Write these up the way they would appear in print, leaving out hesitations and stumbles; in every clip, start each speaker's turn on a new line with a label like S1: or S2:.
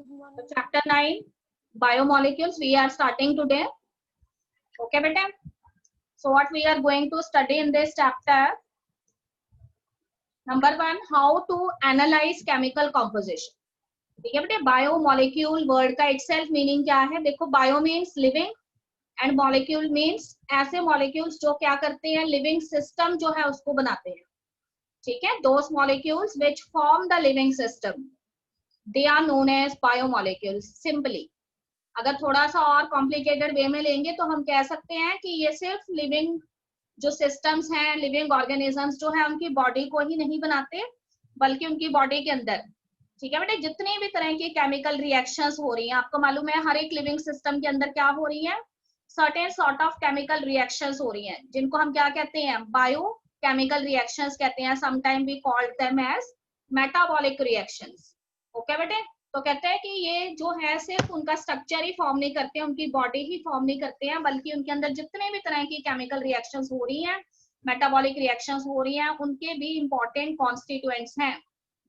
S1: So chapter 9 biomolecules we are starting today. Okay beta, so what we are going to study in this chapter, number 1 how to analyze chemical composition. ठीक है बेटे, biomolecule word का itself meaning क्या है? देखो, bio means living and molecule means ऐसे molecules जो क्या करते हैं, लिविंग सिस्टम जो है उसको बनाते हैं. ठीक है, those molecules which form the living system they are known as biomolecules. Simply अगर थोड़ा सा और कॉम्प्लिकेटेड वे में लेंगे तो हम कह सकते हैं कि ये सिर्फ लिविंग जो सिस्टम्स हैं, लिविंग ऑर्गेनिजम्स जो है उनकी बॉडी को ही नहीं बनाते, बल्कि उनकी बॉडी के अंदर, ठीक है बेटे, जितनी भी तरह की केमिकल रिएक्शंस हो रही हैं, आपको मालूम है हर एक लिविंग सिस्टम के अंदर क्या हो रही है, certain sort of chemical reactions हो रही हैं, जिनको हम क्या कहते हैं, बायो केमिकल रिएक्शंस कहते हैं. Sometime we called them as metabolic reactions. Okay बेटे, तो कहते हैं कि ये जो है सिर्फ उनका स्ट्रक्चर ही फॉर्म नहीं करते, उनकी बॉडी ही फॉर्म नहीं करते हैं, बल्कि उनके अंदर जितने भी तरह की केमिकल रिएक्शंस हो रही हैं, मेटाबॉलिक रिएक्शंस हो रही हैं, उनके भी इंपॉर्टेंट कॉन्स्टिट्यूएंट्स हैं.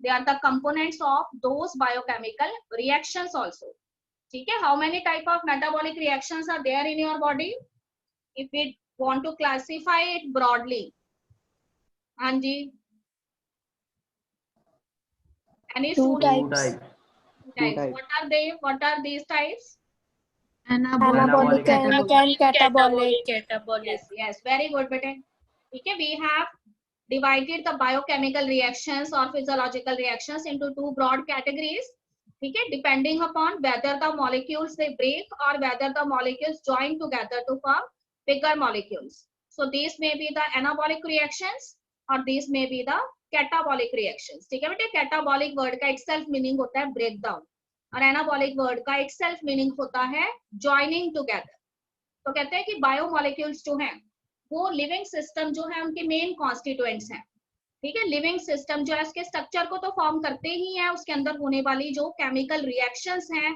S1: They are the components of those biochemical reactions also. ठीक है, how many type of metabolic reactions are there in your body? If we want to classify it broadly, Anji, any
S2: Two
S1: student?
S2: types.
S1: Types. What are they? What are these types?
S2: Anabolic and catabolic.
S1: Yes, very good बेटे. ठीक है, we have divided the biochemical reactions or physiological reactions into two broad categories. ठीक है, depending upon whether the molecules they break or whether the molecules join together to form bigger molecules. So these may be the anabolic reactions or these may be the catabolic reactions. ठीक है बेटे, catabolic word का itself meaning होता है breakdown और anabolic word का itself meaning होता है joining together. तो कहते हैं कि बायोमोलिक्यूल्स जो हैं वो लिविंग सिस्टम जो है उनके मेन कॉन्स्टिट्यूएंट्स हैं. ठीक है, लिविंग सिस्टम जो है उसके स्ट्रक्चर को तो फॉर्म करते ही हैं, उसके अंदर होने वाली जो केमिकल रिएक्शंस हैं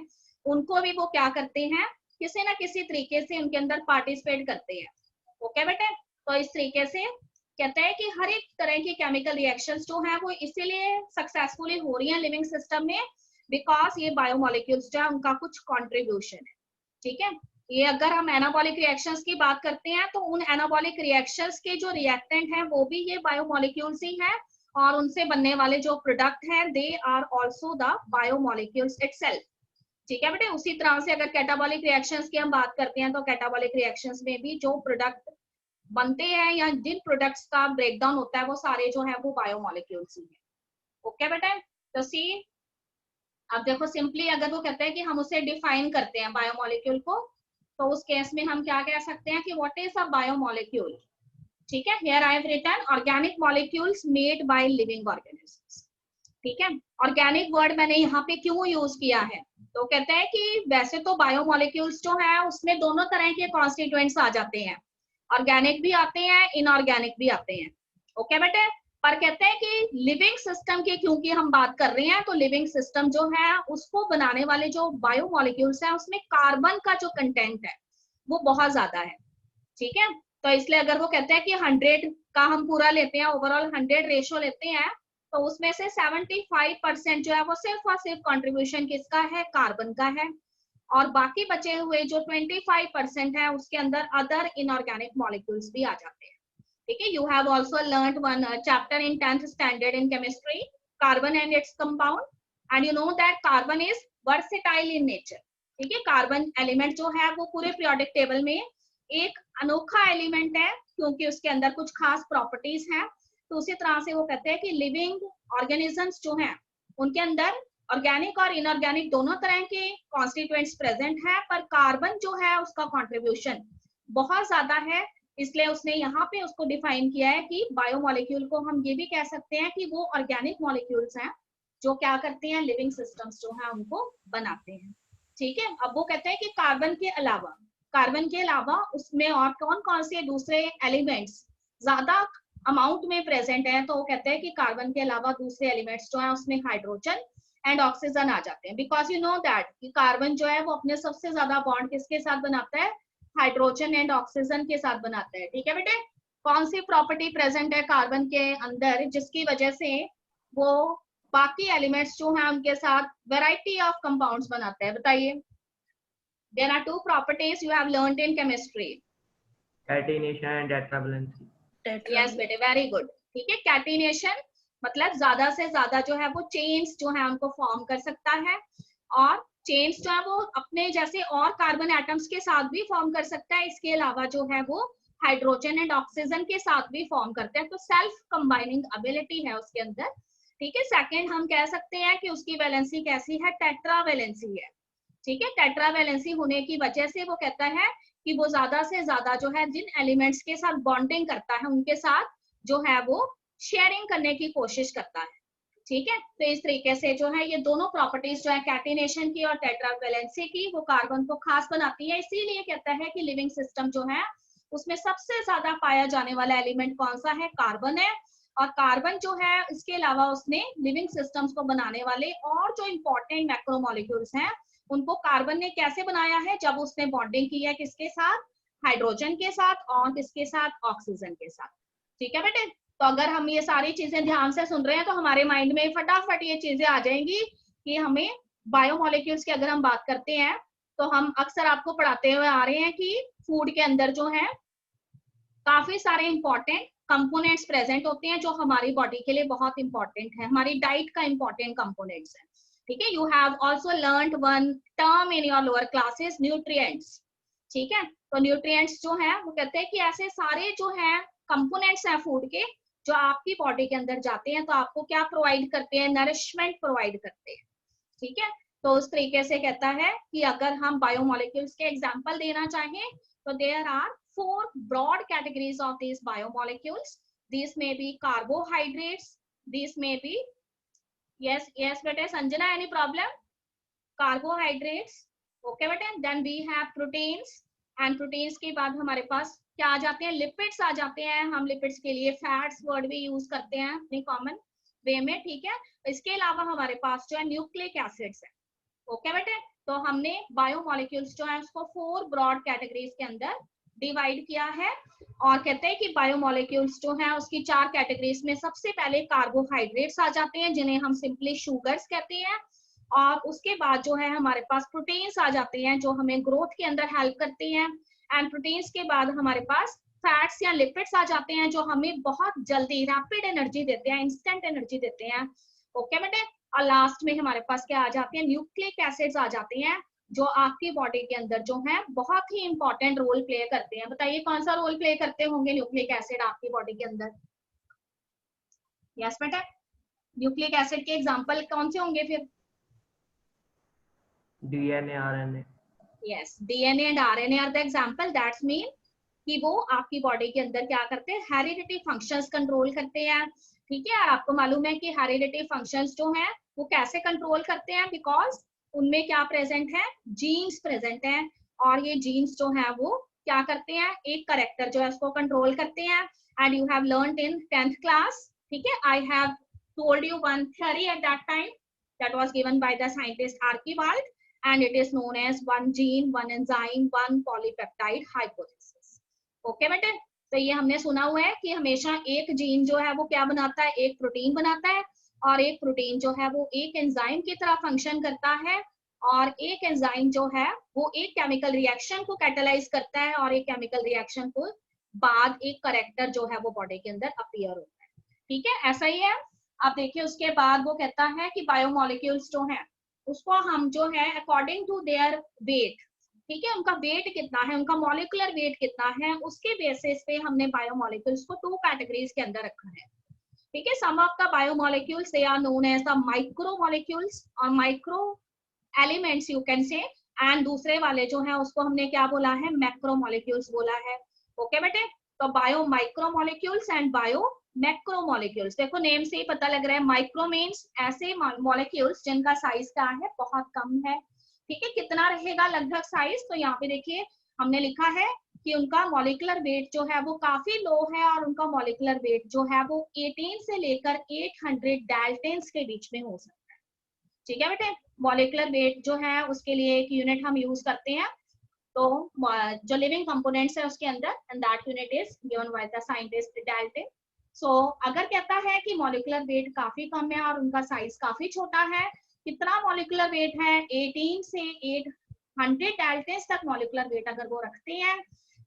S1: उनको भी वो क्या करते हैं, किसी ना किसी तरीके से उनके अंदर पार्टिसिपेट करते हैं. ओके बेटे, तो इस तरीके से कहते हैं कि हर एक तरह की केमिकल रिएक्शंस जो है वो इसीलिए सक्सेसफुली हो रही हैं लिविंग सिस्टम में बिकॉज ये बायोमोलिक्यूल्स जो है उनका कुछ कॉन्ट्रीब्यूशन है. ठीक है, ये अगर हम एनाबॉलिक रिएक्शंस की बात करते हैं तो उन एनाबॉलिक रिएक्शंस के जो रिएक्टेंट हैं वो भी ये बायोमोलिक्यूल्स ही हैं और उनसे बनने वाले जो प्रोडक्ट हैं they are also the biomolecules itself. ठीक है बेटे, उसी तरह से अगर कैटाबॉलिक रिएक्शंस की हम बात करते हैं तो कैटाबॉलिक रिएक्शंस में भी जो प्रोडक्ट बनते हैं या जिन प्रोडक्ट्स का ब्रेकडाउन होता है वो सारे जो है वो बायोमोलिक्यूल्स ही हैं. ओके बेटे, तो सी अब देखो सिंपली अगर वो कहते हैं कि हम उसे डिफाइन करते हैं बायोमोलिक्यूल को, तो उस केस में हम क्या कह सकते हैं कि व्हाट इज अ बायोमोलिक्यूल. ठीक है, here I have written organic molecules made by living organisms. ठीक है, ऑर्गेनिक वर्ड मैंने यहाँ पे क्यों यूज किया है, तो कहते हैं कि वैसे तो बायोमोलिक्यूल्स जो है उसमें दोनों तरह के कॉन्स्टिट्यूएंट्स आ जाते हैं, ऑर्गेनिक भी आते हैं, इनऑर्गेनिक भी आते हैं. ओके बेटे, पर कहते हैं कि लिविंग सिस्टम की क्योंकि हम बात कर रहे हैं तो लिविंग सिस्टम जो है उसको बनाने वाले जो बायोमोलिक्यूल्स हैं उसमें कार्बन का जो कंटेंट है वो बहुत ज्यादा है. ठीक है, तो इसलिए अगर वो कहते हैं कि 100 का हम पूरा लेते हैं, ओवरऑल 100 रेशो लेते हैं, तो उसमें से 75% जो है वो सिर्फ और सिर्फ कंट्रीब्यूशन किसका है, कार्बन का है, और बाकी बचे हुए जो 25% है उसके अंदर अदर इनऑर्गेनिक मॉलिक्यूल्स भी आ जाते हैं. ठीक है, you have also learned one chapter in 10th standard in chemistry, carbon and its compound, and you know that carbon is versatile in nature. ठीक है, कार्बन एलिमेंट जो है वो पूरे पीरियोडिक टेबल में एक अनोखा एलिमेंट है क्योंकि उसके अंदर कुछ खास प्रॉपर्टीज हैं. तो उसी तरह से वो कहते हैं कि लिविंग ऑर्गेनिजम्स जो हैं उनके अंदर ऑर्गेनिक और इनऑर्गेनिक दोनों तरह के कॉन्स्टिट्यूएंट्स प्रेजेंट है, पर कार्बन जो है उसका कॉन्ट्रीब्यूशन बहुत ज्यादा है. इसलिए उसने यहाँ पे उसको डिफाइन किया है कि बायोमोलिक्यूल को हम ये भी कह सकते हैं कि वो ऑर्गेनिक मॉलिक्यूल्स हैं जो क्या करते हैं, लिविंग सिस्टम्स जो है उनको बनाते हैं. ठीक है, अब वो कहते हैं कि कार्बन के अलावा उसमें और कौन कौन से दूसरे एलिमेंट्स ज्यादा अमाउंट में प्रेजेंट हैं, तो वो कहते हैं कि कार्बन के अलावा दूसरे एलिमेंट्स जो है उसमें हाइड्रोजन एंड ऑक्सीजन आ जाते हैं. बिकॉज यू नो दैट कि कार्बन जो है वो अपने सबसे ज्यादा बॉन्ड किसके साथ बनाता है, हाइड्रोजन एंड ऑक्सीजन के साथ बनाता है. ठीक है बेटे, कौन सी प्रॉपर्टी प्रेजेंट है कार्बन के अंदर जिसकी वजह से वो बाकी एलिमेंट्स जो हैं उनके साथ वैरायटी ऑफ कंपाउंड्स बनाते हैं। बताइए, there are two properties you have learned in chemistry,
S3: catenation and tetravalency.
S1: Yes बेटे, वेरी गुड। ठीक है, कैटिनेशन मतलब ज्यादा से ज्यादा जो है वो चेन्स जो है उनको फॉर्म कर सकता है, और चेन्स जो है वो अपने जैसे और कार्बन एटम्स के साथ भी फॉर्म कर सकता है, इसके अलावा जो है वो हाइड्रोजन एंड ऑक्सीजन के साथ भी फॉर्म करते हैं, तो सेल्फ कंबाइनिंग एबिलिटी है उसके अंदर। ठीक है, सेकंड हम कह सकते हैं कि उसकी वैलेंसी कैसी है, टेट्रावैलेंसी है। ठीक है, टेट्रावैलेंसी होने की वजह से वो कहता है कि वो ज्यादा से ज्यादा जो है जिन एलिमेंट्स के साथ बॉन्डिंग करता है उनके साथ जो है वो शेयरिंग करने की कोशिश करता है। ठीक है, तो इस तरीके से जो है ये दोनों प्रॉपर्टीज जो है कैटिनेशन की और टेट्रावैलेंसी की, वो कार्बन को खास बनाती है। इसीलिए कहता है कि लिविंग सिस्टम जो है उसमें सबसे ज्यादा पाया जाने वाला एलिमेंट कौन सा है, कार्बन है। और कार्बन जो है इसके अलावा उसने लिविंग सिस्टम्स को बनाने वाले और जो इंपॉर्टेंट मैक्रोमोलिक्यूल्स हैं उनको कार्बन ने कैसे बनाया है, जब उसने बॉन्डिंग की है किसके साथ, हाइड्रोजन के साथ, और किसके साथ, ऑक्सीजन के साथ। ठीक है बेटे, तो अगर हम ये सारी चीजें ध्यान से सुन रहे हैं तो हमारे माइंड में फटाफट ये चीजें आ जाएंगी कि हमें बायोमोलिक्यूल्स की अगर हम बात करते हैं तो हम अक्सर आपको पढ़ाते हुए आ रहे हैं कि फूड के अंदर जो है काफी सारे इंपॉर्टेंट कंपोनेंट्स प्रेजेंट होते हैं जो हमारी बॉडी के लिए बहुत इंपॉर्टेंट है, हमारी डाइट का इंपॉर्टेंट कंपोनेंट्स है। ठीक है, you have also learned one term in your lower classes, nutrients. ठीक है, तो न्यूट्रिएंट्स जो है वो कहते हैं कि ऐसे सारे जो है कंपोनेंट्स हैं फूड के जो आपकी बॉडी के अंदर जाते हैं तो आपको क्या प्रोवाइड करते हैं, नरिशमेंट प्रोवाइड करते हैं। ठीक है, तो उस तरीके से कहता है कि अगर हम बायोमोलिक्यूल्स के एग्जांपल देना चाहें तो there are 4 broad categories of these biomolecules. These may be carbohydrates, these may be, yes beta Sanjana, any problem? Carbohydrates, okay beta, then we have proteins, and proteins के बाद हमारे पास क्या आ जाते हैं, लिपिड्स आ जाते हैं। हम लिपिड्स के लिए फैट्स वर्ड भी यूज करते हैं अपनी कॉमन वे में। ठीक है, इसके अलावा हमारे पास जो है न्यूक्लिक एसिड्स है। ओके बेटे, तो हमने बायोमोलिक्यूल्स जो है उसको 4 ब्रॉड कैटेगरीज के अंदर डिवाइड किया है, और कहते हैं कि बायोमोलिक्यूल्स जो है उसकी 4 कैटेगरीज में सबसे पहले कार्बोहाइड्रेट्स आ जाते हैं जिन्हें हम सिंपली शुगर्स कहते हैं, और उसके बाद जो है हमारे पास प्रोटीन्स आ जाते हैं जो हमें ग्रोथ के अंदर हेल्प करते हैं, एंड प्रोटीन्स के बाद हमारे पास फैट्स या लिपिड्स आ जाते हैं जो हमें बहुत जल्दी रैपिड एनर्जी देते हैं, इंस्टेंट एनर्जी देते हैं। ओके बेटे, और लास्ट में हमारे पास क्या आ जाते हैं, न्यूक्लिक एसिड्स आ जाते हैं जो आपकी बॉडी के अंदर जो है बहुत ही इंपॉर्टेंट रोल प्ले करते हैं। बताइए कौन सा रोल प्ले करते होंगे न्यूक्लिक एसिड आपकी बॉडी के अंदर? यस बेटा, न्यूक्लिक एसिड के एग्जांपल कौन से होंगे फिर?
S3: DNA, RNA.
S1: Yes, DNA and RNA are the example. That's mean कि वो आपकी बॉडी के अंदर क्या करते हैं, हेरिडिटी फंक्शंस कंट्रोल करते हैं। ठीक है, और आपको मालूम है कि हेरिडिटी फंक्शंस जो हैं वो कैसे कंट्रोल करते हैं, बिकॉज उनमें क्या प्रेजेंट है, जीन्स प्रेजेंट हैं, और ये जीन्स जो है वो क्या करते हैं, एक करेक्टर जो है उसको कंट्रोल करते हैं। And you have learned in 10th class. ठीक है, I have told you one theory at that time that was given by the scientist Archibald, and it is known as one gene, one enzyme, one polypeptide hypothesis. Okay बेटे, तो ये हमने सुना हुआ है कि हमेशा एक जीन जो है वो क्या बनाता है, एक प्रोटीन बनाता है, और एक प्रोटीन जो है वो एक एंजाइम की तरह फंक्शन करता है, और एक एंजाइम जो है वो एक केमिकल रिएक्शन को कैटलाइज करता है, और एक केमिकल रिएक्शन को बाद एक करेक्टर जो है वो बॉडी के अंदर अपीयर होता है। ठीक है, ऐसा ही है। आप देखिए उसके बाद वो कहता है कि बायोमोलिक्यूल्स जो है उसको हम जो है अकॉर्डिंग टू देयर वेट, ठीक है, उनका वेट कितना है, उनका मॉलिक्यूलर वेट कितना है, उसके बेसिस पे हमने बायोमोलिक्यूल्स को 2 कैटेगरीज के अंदर रखा है। ठीक है, some of the biomolecules they are known as the micromolecules और micro elements you can say, and दूसरे वाले जो है उसको हमने क्या बोला है, मैक्रोमोलिक्यूल्स बोला है। ओके बेटे, तो bio micromolecules and bio macromolecules, देखो नेम से ही पता लग रहा है, माइक्रो मीन्स ऐसे मॉलिक्यूल्स जिनका साइज क्या है, बहुत कम है। ठीक है, कितना रहेगा लगभग साइज, तो यहाँ पे देखिए हमने लिखा है कि उनका मॉलिक्यूलर वेट जो है वो काफी लो है, और उनका मॉलिक्यूलर वेट जो है वो 18 से लेकर 800 डाल्टन्स के बीच में हो सकता है। ठीक है बेटे, मॉलिक्यूलर वेट जो है उसके लिए एक यूनिट हम यूज करते हैं, तो जो लिविंग कंपोनेंट्स है उसके अंदर, and that unit is given by the scientist Dalton. अगर कहता है कि मॉलिक्यूलर वेट काफी कम है और उनका साइज काफी छोटा है, कितना मॉलिक्यूलर वेट है, 18 से 800 डाल्टन्स तक मॉलिक्यूलर वेट अगर वो रखते हैं,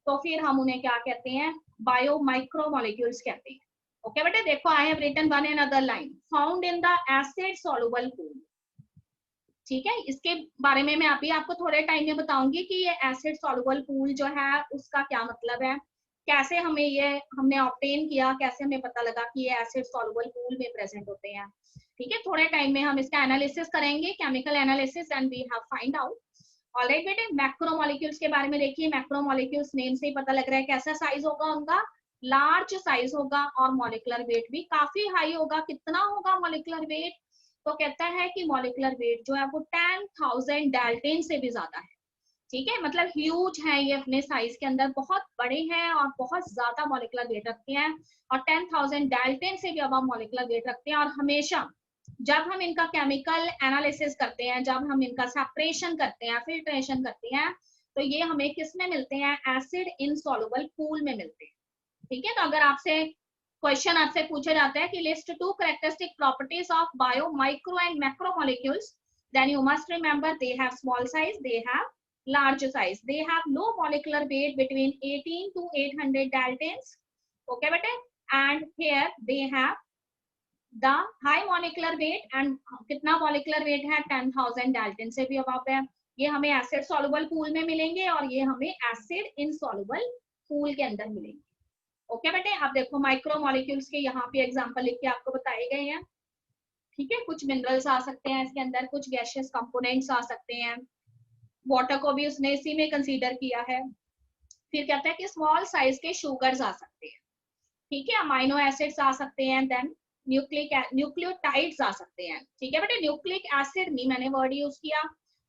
S1: तो फिर हम उन्हें क्या कहते हैं, बायो माइक्रो मॉलिक्यूल्स कहते हैं। ओके बेटे, देखो I have written one another line, found in the acid soluble pool. ठीक है, इसके बारे में मैं अभी आपको थोड़े टाइम में बताऊंगी कि ये एसिड सॉल्युबल पूल जो है उसका क्या मतलब है, कैसे हमने ऑब्टेन किया, कैसे हमें पता लगा कि ये एसिड सॉल्युबल पूल में प्रेजेंट होते हैं। ठीक है, थोड़े टाइम में हम इसका एनालिसिस करेंगे, chemical analysis, and we have find out. Alright बेटे, मैक्रोमोलिक्यूल्स के बारे में देखिए। मैक्रोमोलिक्यूल्स नेम से ही पता लग रहा है कैसा साइज होगा उनका, लार्ज साइज होगा, और मॉलिक्यूलर वेट भी काफी हाई होगा। कितना होगा मॉलिक्यूलर वेट, तो कहता है कि मॉलिक्यूलर वेट जो है वो 10,000 डाल्टन से भी ज्यादा है। ठीक है, मतलब ह्यूज है ये, अपने साइज के अंदर बहुत बड़े हैं और बहुत ज्यादा मॉलिक्यूलर वेट रखते हैं, और 10,000 डाल्टन से भी अब मॉलिक्यूलर वेट रखते हैं। और हमेशा जब हम इनका केमिकल एनालिसिस करते हैं, जब हम इनका सेपरेशन करते हैं, फिल्ट्रेशन करते हैं, तो ये हमें किस में मिलते हैं, एसिड इनसॉल्युबल पूल में मिलते हैं। ठीक है, तो अगर आपसे क्वेश्चन आपसे पूछा जाता है कि list 2 characteristic properties of bio micro and macro molecules, then you must remember they have small size, they have large size, they have low molecular weight between 18 to 800 daltons. Okay bete, and here they have the high molecular weight, and कितना molecular weight है, 10,000 dalton से भी above है। ये हमें acid soluble pool में मिलेंगे और ये हमें acid insoluble pool के अंदर मिलेंगे। ओके बेटे, अब देखो माइक्रो मॉलिक्यूल्स के यहाँ पे एग्जांपल लिख के आपको बताए गए हैं। ठीक है, कुछ मिनरल्स आ सकते हैं इसके अंदर, कुछ गैसियस कंपोनेंट्स आ सकते हैं, वाटर को भी उसने इसी में कंसीडर किया है। फिर कहता है कि स्मॉल साइज के शुगर्स आ सकते हैं। ठीक है, अमाइनो एसिड्स आ सकते हैं, देन न्यूक्लियोटाइड्स आ सकते हैं। ठीक है बेटे, न्यूक्लिक एसिड नहीं मैंने वर्ड यूज किया,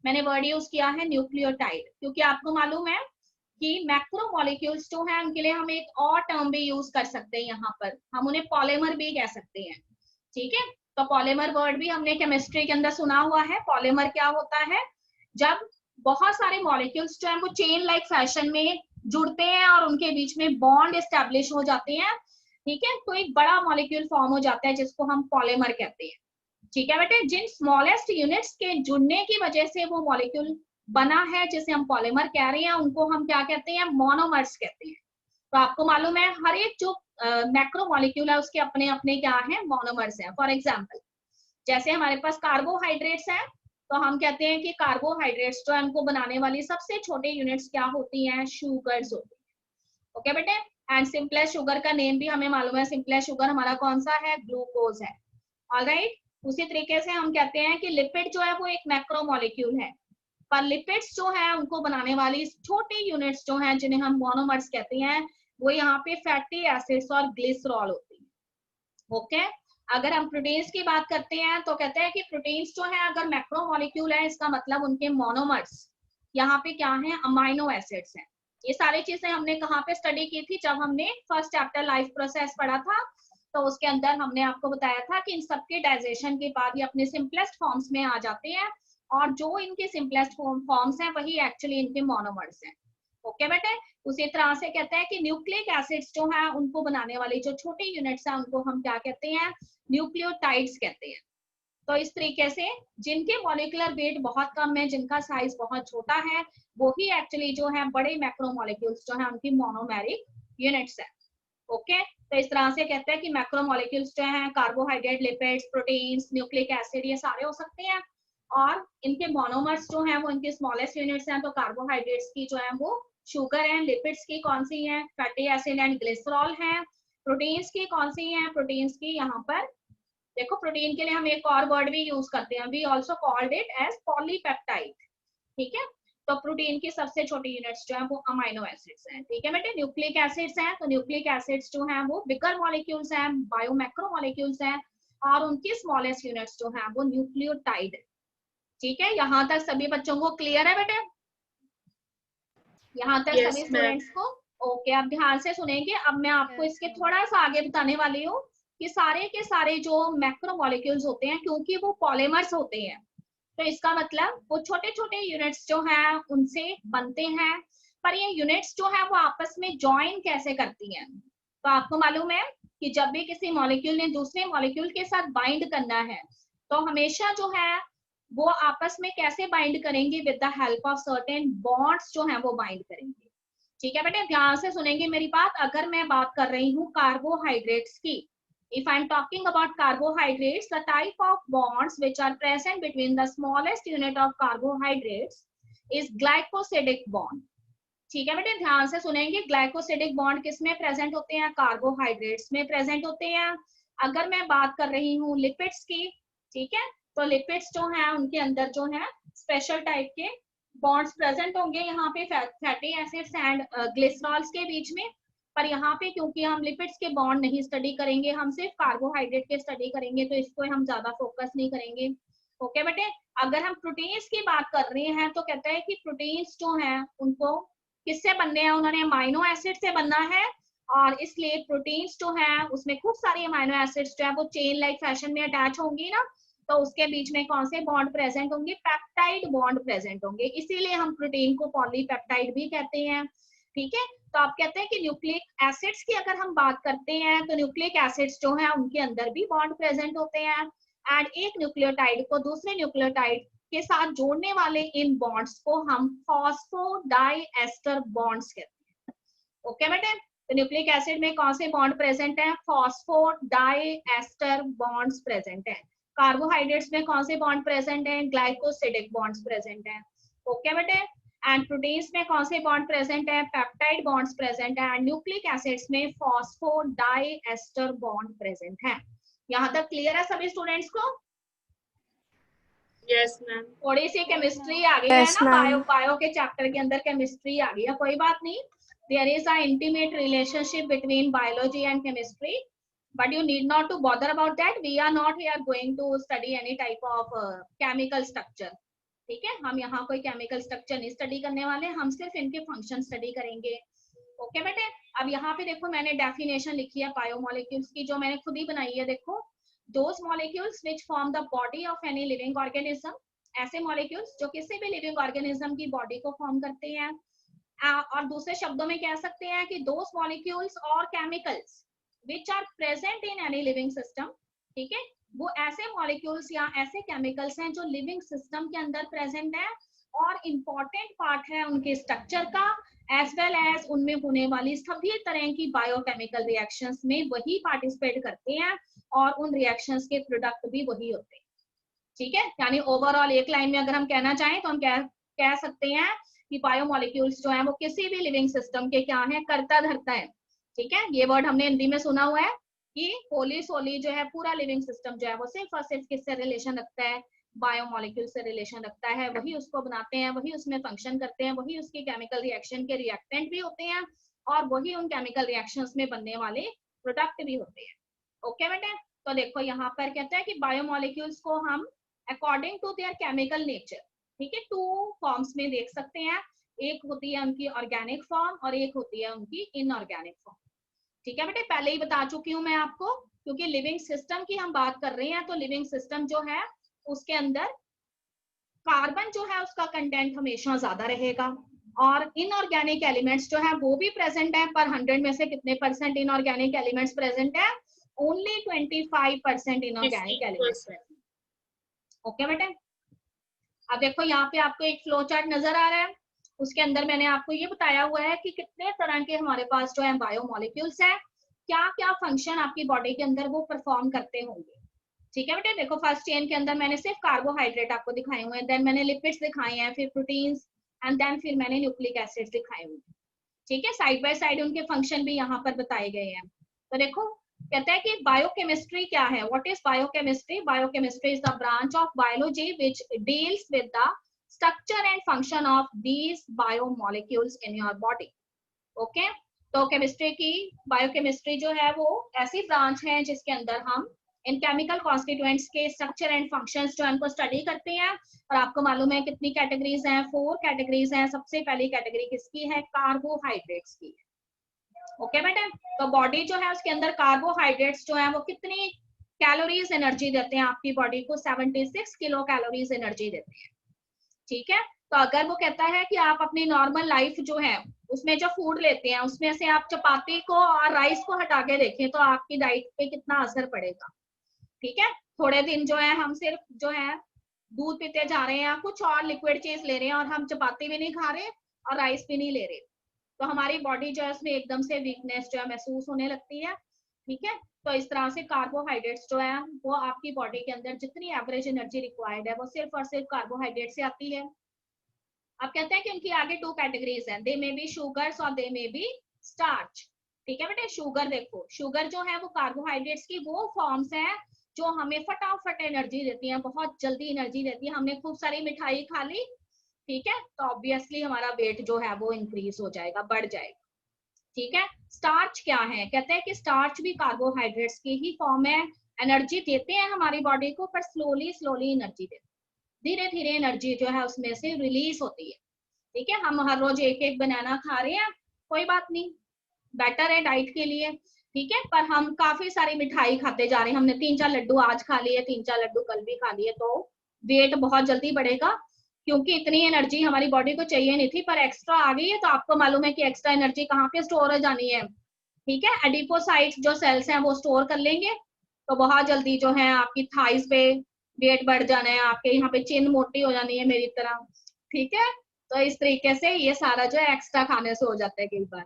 S1: मैंने वर्ड यूज किया है न्यूक्लियोटाइड, क्योंकि आपको मालूम है कि मैक्रो मॉलिक्यूल्स जो है उनके लिए हम एक और टर्म भी यूज कर सकते हैं, यहाँ पर हम उन्हें पॉलीमर भी कह सकते हैं। ठीक है, तो पॉलीमर वर्ड भी हमने केमिस्ट्री के अंदर सुना हुआ है। पॉलीमर क्या होता है, जब बहुत सारे मॉलिक्यूल्स जो है वो चेन लाइक फैशन में जुड़ते हैं और उनके बीच में बॉन्ड एस्टेब्लिश हो जाते हैं। ठीक है, तो एक बड़ा मॉलिक्यूल फॉर्म हो जाता है जिसको हम पॉलीमर कहते हैं। ठीक है बेटे, जिन स्मॉलेस्ट यूनिट्स के जुड़ने की वजह से वो मॉलिक्यूल बना है जिसे हम पॉलीमर कह रहे हैं, उनको हम क्या कहते हैं, मोनोमर्स कहते हैं। तो आपको मालूम है हर एक जो मैक्रो मॉलिक्यूल है उसके अपने अपने क्या है, मोनोमर्स हैं। फॉर एग्जाम्पल जैसे हमारे पास कार्बोहाइड्रेट्स हैं, तो हम कहते हैं कि कार्बोहाइड्रेट्स जो है उनको बनाने वाली सबसे छोटे यूनिट्स क्या होती हैं, शुगर्स होती हैं। ओके बेटे, एंड सिंपलेस्ट शुगर का नेम भी हमें मालूम है, सिंपलेस्ट शुगर हमारा कौन सा है, ग्लूकोज है। ऑलराइट, उसी तरीके से हम कहते हैं कि लिपिड जो है वो एक मैक्रो मॉलिक्यूल है, पर लिपिड्स जो है उनको बनाने वाली छोटी यूनिट्स जो हैं जिन्हें हम मोनोमर्स कहते हैं, वो यहाँ पे फैटी एसिड्स और ग्लिसरॉल होती है। ओके, अगर हम प्रोटीन्स की बात करते हैं तो कहते हैं कि प्रोटीन्स जो है अगर मैक्रो मॉलिक्यूल है, इसका मतलब उनके मोनोमर्स यहाँ पे क्या है, अमाइनो एसिड्स हैं। ये सारी चीजें हमने कहाँ पे स्टडी की थी, जब हमने फर्स्ट चैप्टर लाइफ प्रोसेस पढ़ा था, तो उसके अंदर हमने आपको बताया था कि इन सबके डाइजेशन के बाद ये अपने सिंपलेस्ट फॉर्म्स में आ जाते हैं, और जो इनके सिंपलेस्ट फॉर्म्स हैं वही एक्चुअली इनके मोनोमर्स हैं। ओके बेटे, उसी तरह से कहते हैं कि न्यूक्लिक एसिड्स जो है उनको बनाने वाली जो छोटी यूनिट्स हैं उनको हम क्या कहते हैं, न्यूक्लियोटाइड्स कहते हैं। तो इस तरीके से जिनके मॉलिक्यूलर वेट बहुत कम है, जिनका साइज बहुत छोटा है, वो ही एक्चुअली जो है बड़े मैक्रोमोलिक्यूल्स जो है उनकी मोनोमेरिक यूनिट्स है। ओके, तो इस तरह से कहते हैं कि मैक्रोमोलिक्यूल्स जो है carbohydrate, lipids, proteins, nucleic acid, ये सारे हो सकते हैं, और इनके मोनोमर्स जो है वो इनके स्मॉलेस्ट यूनिट्स हैं। तो कार्बोहाइड्रेट्स की जो है वो शुगर है, लिपिड्स की कौन सी है, फैटी एसिड एंड ग्लिसरॉल है, प्रोटीन्स की कौन सी है, प्रोटीन्स की यहाँ पर देखो, प्रोटीन के लिए हम एक और वर्ड भी यूज करते हैं, we also called it as polypeptide. ठीक है, तो प्रोटीन की सबसे छोटी यूनिट्स जो है वो अमाइनो एसिड्स हैं। ठीक है बेटे, न्यूक्लिक एसिड्स हैं, तो न्यूक्लिक एसिड्स जो हैं वो बिगर मॉलिक्यूल्स हैं, बायोमैक्रो मॉलिक्यूल्स हैं, और उनकी स्मॉलेस्ट यूनिट्स जो हैं वो न्यूक्लियोटाइड है। ठीक है, यहाँ तक सभी बच्चों को क्लियर है बेटे, यहाँ तक सभी स्टूडेंट्स को? ओके, अब ध्यान से सुनेंगे। अब मैं आपको इसके थोड़ा सा आगे बताने वाली हूँ कि सारे के सारे जो मैक्रो मॉलिक्यूल्स होते हैं, क्योंकि वो पॉलीमर्स होते हैं, तो इसका मतलब वो छोटे छोटे यूनिट्स जो हैं उनसे बनते हैं, पर ये यूनिट्स जो है वो आपस में ज्वाइन कैसे करती हैं। तो आपको मालूम है कि जब भी किसी मॉलिक्यूल ने दूसरे मॉलिक्यूल के साथ बाइंड करना है तो हमेशा जो है वो आपस में कैसे बाइंड करेंगे, with the help of certain bonds जो है वो बाइंड करेंगे। ठीक है बेटे, ध्यान से सुनेंगे मेरी बात। अगर मैं बात कर रही हूँ कार्बोहाइड्रेट्स की, if I am talking about carbohydrates, the type of bonds which are present between the smallest unit of carbohydrates is glycosidic bond. ठीक है बेटे, ध्यान से सुनेंगे। ग्लाइकोसिडिक बॉन्ड किस में प्रेजेंट होते हैं? कार्बोहाइड्रेट्स में प्रेजेंट होते हैं। अगर मैं बात कर रही हूँ लिपिड्स की, ठीक है, तो लिपिड्स जो है उनके अंदर जो है स्पेशल टाइप के बॉन्ड्स प्रेजेंट होंगे यहाँ पे फैटी एसिड्स एंड ग्लिसरॉल्स के बीच में। पर यहाँ पे क्योंकि हम लिपिड्स के बॉन्ड नहीं स्टडी करेंगे, हम सिर्फ कार्बोहाइड्रेट के स्टडी करेंगे, तो इसको हम ज्यादा फोकस नहीं करेंगे। ओके बेटे, अगर हम प्रोटीन्स की बात कर रहे हैं तो कहते हैं कि प्रोटीन्स जो हैं उनको किससे बनने हैं? उन्होंने अमाइनो एसिड से बनना है, और इसलिए प्रोटीन्स जो है उसमें खूब सारी अमाइनो एसिड्स जो है वो चेन लाइक फैशन में अटैच होंगी ना, तो उसके बीच में कौन से बॉन्ड प्रेजेंट होंगे? पेप्टाइड बॉन्ड प्रेजेंट होंगे। इसीलिए हम प्रोटीन को पॉलीपेप्टाइड भी कहते हैं। ठीक है, तो आप कहते हैं कि न्यूक्लिक एसिड्स की अगर हम बात करते हैं तो न्यूक्लिक एसिड्स जो है उनके अंदर भी बॉन्ड प्रेजेंट होते हैं, एंड एक न्यूक्लियोटाइड को दूसरे न्यूक्लियोटाइड के साथ जोड़ने वाले इन बॉन्ड्स को हम फॉस्फोडाइएस्टर बॉन्ड्स कहते हैं। ओके बेटे, तो न्यूक्लिक एसिड में कौन से बॉन्ड प्रेजेंट है? फॉस्फोडाइएस्टर बॉन्ड्स प्रेजेंट है। कार्बोहाइड्रेट्स में कौन से बॉन्ड प्रेजेंट है? ग्लाइकोसिडिक बॉन्ड्स प्रेजेंट है। ओके बेटे, एंड प्रोटीन्स में कौन से बॉन्ड प्रेजेंट है? पेप्टाइड बॉन्ड्स प्रेजेंट है, एंड न्यूक्लिक एसिड्स में फॉस्फोडाइएस्टर बॉन्ड प्रेजेंट है। यहाँ तक क्लियर है सभी स्टूडेंट्स को?
S2: Yes ma'am.
S1: थोड़ी सी केमिस्ट्री आ गई है
S2: Yes,
S1: ना,
S2: ma'am.
S1: बायो के चैप्टर के अंदर केमिस्ट्री आ गई है, कोई बात नहीं। There is a intimate relationship between biology and chemistry, but you need not to bother about that. We are not here going to study any type of chemical structure. ठीक है, हम यहाँ कोई केमिकल स्ट्रक्चर नहीं study करने वाले, हम सिर्फ इनके फंक्शन स्टडी करेंगे। ओके बेटे, अब यहाँ पे देखो मैंने डेफिनेशन लिखी है बायोमोलिक्यूल्स की, जो मैंने खुद ही बनाई है। देखो, those molecules which form the body of any living organism, ऐसे मॉलिक्यूल्स जो किसी भी लिविंग ऑर्गेनिज्म की बॉडी को फॉर्म करते हैं। और दूसरे शब्दों में कह सकते हैं कि those molecules और chemicals which are present in any living system, ठीक है, वो ऐसे मॉलिक्यूल्स या ऐसे केमिकल्स हैं जो लिविंग सिस्टम के अंदर प्रेजेंट है, और इम्पोर्टेंट पार्ट है उनके स्ट्रक्चर का, एज वेल एज उनमें होने वाली सभी तरह की बायोकेमिकल रिएक्शंस में वही पार्टिसिपेट करते हैं, और उन रिएक्शंस के प्रोडक्ट भी वही होते हैं। ठीक है, यानी ओवरऑल एक लाइन में अगर हम कहना चाहें तो हम कह सकते हैं कि बायोमोलिक्यूल्स जो है वो किसी भी लिविंग सिस्टम के क्या है? कर्ता धर्ता है। ठीक है, ये वर्ड हमने हिंदी में सुना हुआ है कि होली सोली जो है पूरा लिविंग सिस्टम जो है वो सिर्फ और सिर्फ किससे रिलेशन रखता है? बायोमोलिक्यूल से रिलेशन रखता है। वही उसको बनाते हैं, वही उसमें फंक्शन करते हैं, वही उसकी केमिकल रिएक्शन के रिएक्टेंट भी होते हैं, और वही उन केमिकल रिएक्शंस में बनने वाले प्रोडक्ट भी होते हैं। ओके बेटे, तो देखो यहाँ पर कहता है कि बायोमोलिक्यूल्स को हम according to their chemical nature, ठीक है, टू फॉर्म्स में देख सकते हैं। एक होती है उनकी ऑर्गेनिक फॉर्म और एक होती है उनकी इनऑर्गेनिक फॉर्म। ठीक है बेटे, पहले ही बता चुकी हूँ मैं आपको, क्योंकि लिविंग सिस्टम की हम बात कर रहे हैं, तो लिविंग सिस्टम जो है उसके अंदर कार्बन जो है उसका कंटेंट हमेशा ज्यादा रहेगा, और इनऑर्गेनिक एलिमेंट्स जो है वो भी प्रेजेंट है, पर 100 में से कितने परसेंट इनऑर्गेनिक एलिमेंट्स प्रेजेंट है? Only 25% inorganic elements. ओके बेटे, अब देखो यहाँ पे आपको एक फ्लो चार्ट नजर आ रहा है, उसके अंदर मैंने आपको ये बताया हुआ है कि कितने तरह के हमारे पास जो है बायोमोलिक्यूल्स है, क्या क्या फंक्शन आपकी बॉडी के अंदर वो परफॉर्म करते होंगे। ठीक है बेटे, देखो फर्स्ट चेन के अंदर मैंने सिर्फ कार्बोहाइड्रेट आपको दिखाए हुए हैं, देन मैंने लिपिड्स दिखाए हैं, फिर प्रोटीन्स, एंड देन फिर मैंने न्यूक्लिक एसिड्स दिखाए हुए हैं। ठीक है, साइड बाय साइड उनके फंक्शन भी यहाँ पर बताए गए हैं। तो देखो कहता है कि बायोकेमिस्ट्री क्या है? What is biochemistry? Biochemistry is the branch of biology which deals with the structure and function of these biomolecules in your body. Okay, तो केमिस्ट्री की बायोकेमिस्ट्री जो है वो ऐसी ब्रांच है जिसके अंदर हम इन केमिकल कॉन्स्टिट्यूएंट्स के स्ट्रक्चर एंड फंक्शंस जो है उनको स्टडी करते हैं। और आपको मालूम है कितनी कैटेगरीज हैं? 4 कैटेगरीज हैं। सबसे पहली कैटेगरी किसकी है? कार्बोहाइड्रेट्स की। ओके बेटा, तो बॉडी जो है उसके अंदर कार्बोहाइड्रेट्स जो है वो कितनी कैलोरीज एनर्जी देते हैं आपकी बॉडी को? 76 किलो कैलोरीज एनर्जी देते हैं। ठीक है। तो अगर वो कहता है कि आप अपनी नॉर्मल लाइफ जो है उसमें जो फूड लेते हैं उसमें से आप चपाती को और राइस को हटा के देखें तो आपकी डाइट पे कितना असर पड़ेगा। ठीक है, थोड़े दिन जो है हम सिर्फ जो है दूध पीते जा रहे हैं या कुछ और लिक्विड चीज ले रहे हैं और हम चपाती भी नहीं खा रहे और राइस भी नहीं ले रहे, तो हमारी बॉडी जो है उसमें एकदम से वीकनेस जो है महसूस होने लगती है। ठीक है, तो इस तरह से कार्बोहाइड्रेट्स जो है वो आपकी बॉडी के अंदर जितनी एवरेज एनर्जी रिक्वायर्ड है वो सिर्फ और सिर्फ कार्बोहाइड्रेट से आती है। अब कहते हैं कि उनकी आगे टू कैटेगरीज हैं, दे मे बी शुगर्स और दे मे बी स्टार्च। ठीक है बेटे, शुगर देखो, शुगर जो है वो कार्बोहाइड्रेट्स की वो फॉर्म्स हैं जो हमें फटाफट एनर्जी देती हैं, बहुत जल्दी एनर्जी देती है। हमने खूब सारी मिठाई खा ली, ठीक है, तो ऑब्वियसली हमारा वेट जो है वो इंक्रीज हो जाएगा, बढ़ जाएगा। ठीक है, स्टार्च क्या है, कहते हैं कि स्टार्च भी कार्बोहाइड्रेट्स की ही फॉर्म है, एनर्जी देते हैं हमारी बॉडी को पर स्लोली स्लोली एनर्जी देते हैं, धीरे धीरे एनर्जी जो है उसमें से रिलीज होती है। ठीक है, हम हर रोज एक एक बनाना खा रहे हैं, कोई बात नहीं, बेटर है डाइट के लिए। ठीक है, पर हम काफी सारी मिठाई खाते जा रहे हैं, हमने 3-4 लड्डू आज खा लिए, 3-4 लड्डू कल भी खा लिए, तो वेट बहुत जल्दी बढ़ेगा क्योंकि इतनी एनर्जी हमारी बॉडी को चाहिए नहीं थी पर एक्स्ट्रा आ गई है। तो आपको मालूम है कि एक्स्ट्रा एनर्जी कहाँ पे स्टोर हो जानी है। ठीक है, एडिपोसाइट्स जो सेल्स हैं वो स्टोर कर लेंगे, तो बहुत जल्दी जो है आपकी थाइस पे वेट बढ़ जाना है, आपके यहाँ पे चिन मोटी हो जानी है मेरी तरह। ठीक है, तो इस तरीके से ये सारा जो है एक्स्ट्रा खाने से हो जाता है कई बार।